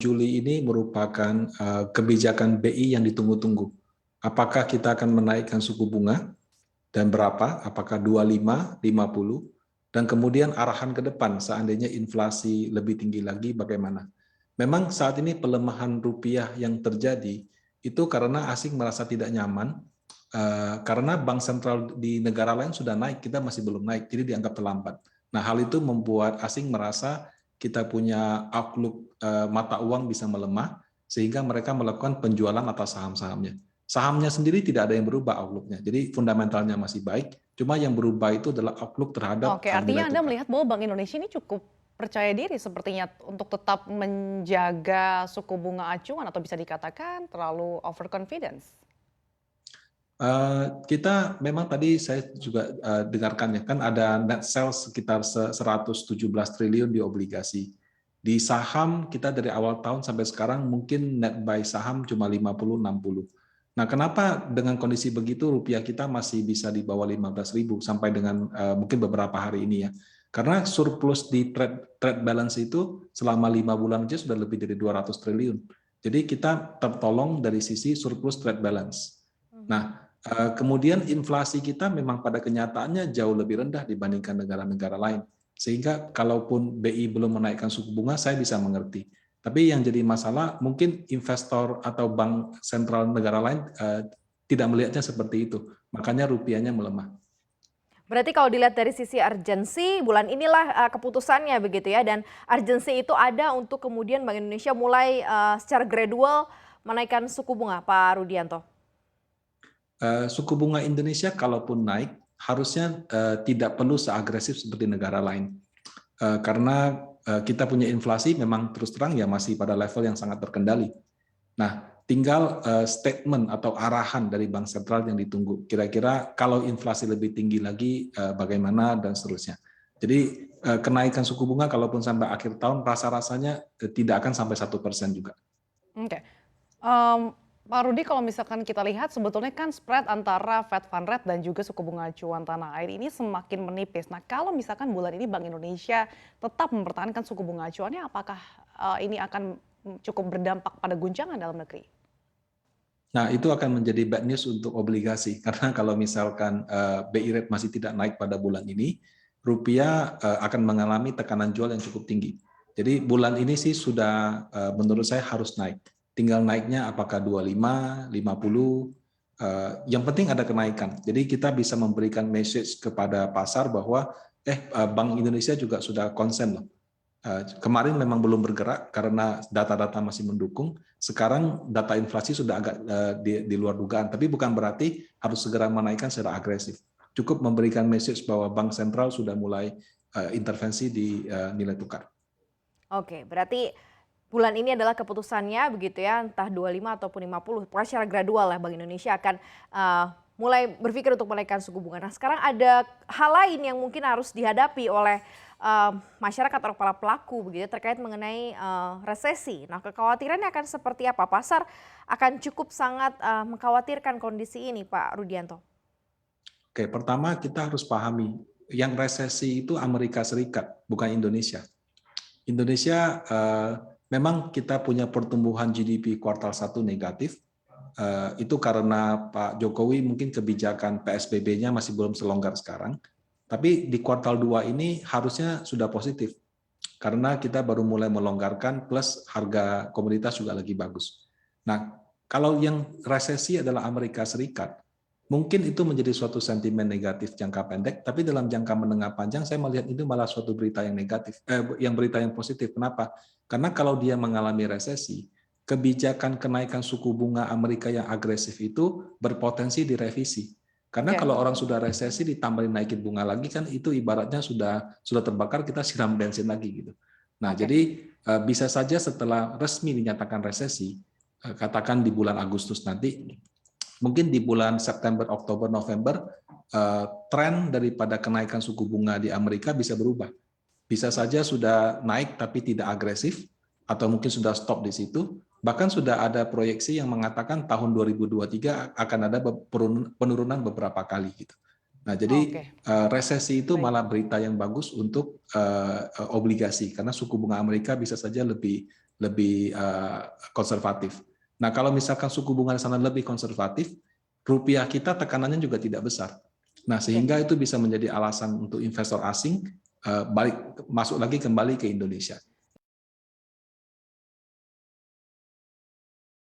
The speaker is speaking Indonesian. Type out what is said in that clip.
Juli ini merupakan kebijakan BI yang ditunggu-tunggu. Apakah kita akan menaikkan suku bunga dan berapa? Apakah 25, 50? Dan kemudian arahan ke depan seandainya inflasi lebih tinggi lagi bagaimana? Memang saat ini pelemahan rupiah yang terjadi itu karena asing merasa tidak nyaman karena bank sentral di negara lain sudah naik, kita masih belum naik, jadi dianggap terlambat. Nah, hal itu membuat asing merasa kita punya outlook mata uang bisa melemah, sehingga mereka melakukan penjualan atas saham-sahamnya. Sahamnya sendiri tidak ada yang berubah outlook-nya, jadi fundamentalnya masih baik, cuma yang berubah itu adalah outlook terhadap Oke, nilai artinya Anda tukar. melihat bahwa Bank Indonesia ini cukup percaya diri sepertinya untuk tetap menjaga suku bunga acuan atau bisa dikatakan terlalu overconfidence. Kita memang tadi saya juga dengarkan ya, kan ada net sales sekitar 117 triliun di obligasi. Di saham kita dari awal tahun sampai sekarang mungkin net buy saham cuma 50-60. Nah, kenapa dengan kondisi begitu rupiah kita masih bisa di bawah 15.000 sampai dengan mungkin beberapa hari ini ya? Karena surplus di trade balance itu selama 5 bulan aja sudah lebih dari 200 triliun. Jadi kita tertolong dari sisi surplus trade balance. Nah, kemudian inflasi kita memang pada kenyataannya jauh lebih rendah dibandingkan negara-negara lain. Sehingga kalaupun BI belum menaikkan suku bunga, saya bisa mengerti. Tapi yang jadi masalah mungkin investor atau bank sentral negara lain tidak melihatnya seperti itu. Makanya rupiahnya melemah. Berarti kalau dilihat dari sisi urgensi, bulan inilah keputusannya begitu ya, dan urgensi itu ada untuk kemudian Bank Indonesia mulai secara gradual menaikkan suku bunga, Pak Rudianto. Suku bunga Indonesia kalaupun naik harusnya tidak perlu seagresif seperti negara lain. Karena kita punya inflasi memang terus terang ya masih pada level yang sangat terkendali. Nah, tinggal statement atau arahan dari bank sentral yang ditunggu. Kira-kira kalau inflasi lebih tinggi lagi bagaimana dan seterusnya. Jadi kenaikan suku bunga kalaupun sampai akhir tahun rasa-rasanya tidak akan sampai 1% juga. Oke. Pak Rudi, kalau misalkan kita lihat sebetulnya kan spread antara Fed Fund Rate dan juga suku bunga acuan tanah air ini semakin menipis. Nah, kalau misalkan bulan ini Bank Indonesia tetap mempertahankan suku bunga acuannya, apakah ini akan cukup berdampak pada guncangan dalam negeri? Nah, itu akan menjadi bad news untuk obligasi. Karena kalau misalkan BI rate masih tidak naik pada bulan ini, rupiah akan mengalami tekanan jual yang cukup tinggi. Jadi bulan ini sih sudah menurut saya harus naik. Tinggal naiknya apakah 25, 50, yang penting ada kenaikan. Jadi kita bisa memberikan message kepada pasar bahwa Bank Indonesia juga sudah konsen loh. Kemarin memang belum bergerak karena data-data masih mendukung. Sekarang data inflasi sudah agak di luar dugaan, tapi bukan berarti harus segera menaikkan secara agresif. Cukup memberikan message bahwa bank sentral sudah mulai intervensi di nilai tukar. Oke, berarti bulan ini adalah keputusannya begitu ya, entah 25 ataupun 50, pokoknya secara gradual lah Bank Indonesia akan mulai berpikir untuk menaikkan suku bunga. Nah, sekarang ada hal lain yang mungkin harus dihadapi oleh masyarakat atau para pelaku begitu terkait mengenai resesi. Nah, kekhawatirannya akan seperti apa? Pasar akan cukup sangat mengkhawatirkan kondisi ini, Pak Rudianto. Oke, pertama kita harus pahami yang resesi itu Amerika Serikat, bukan Indonesia. Indonesia memang kita punya pertumbuhan GDP kuartal 1 negatif. Itu karena Pak Jokowi mungkin kebijakan PSBB-nya masih belum selonggar sekarang. Tapi di kuartal 2 ini harusnya sudah positif. Karena kita baru mulai melonggarkan plus harga komoditas juga lagi bagus. Nah, kalau yang resesi adalah Amerika Serikat, mungkin itu menjadi suatu sentimen negatif jangka pendek, tapi dalam jangka menengah panjang saya melihat itu malah suatu berita yang negatif, berita yang positif. Kenapa? Karena kalau dia mengalami resesi, kebijakan kenaikan suku bunga Amerika yang agresif itu berpotensi direvisi. Karena Oke. kalau orang sudah resesi ditambahin naikin bunga lagi kan itu ibaratnya sudah terbakar kita siram bensin lagi gitu. Nah, Oke. jadi bisa saja setelah resmi dinyatakan resesi, katakan di bulan Agustus nanti, mungkin di bulan September, Oktober, November, tren daripada kenaikan suku bunga di Amerika bisa berubah. Bisa saja sudah naik tapi tidak agresif, atau mungkin sudah stop di situ. Bahkan sudah ada proyeksi yang mengatakan tahun 2023 akan ada penurunan beberapa kali gitu. Nah, jadi Oke. resesi itu Baik. malah berita yang bagus untuk obligasi karena suku bunga Amerika bisa saja lebih lebih konservatif. Nah, kalau misalkan suku bunga di sana lebih konservatif, rupiah kita tekanannya juga tidak besar. Nah, sehingga itu bisa menjadi alasan untuk investor asing masuk lagi kembali ke Indonesia.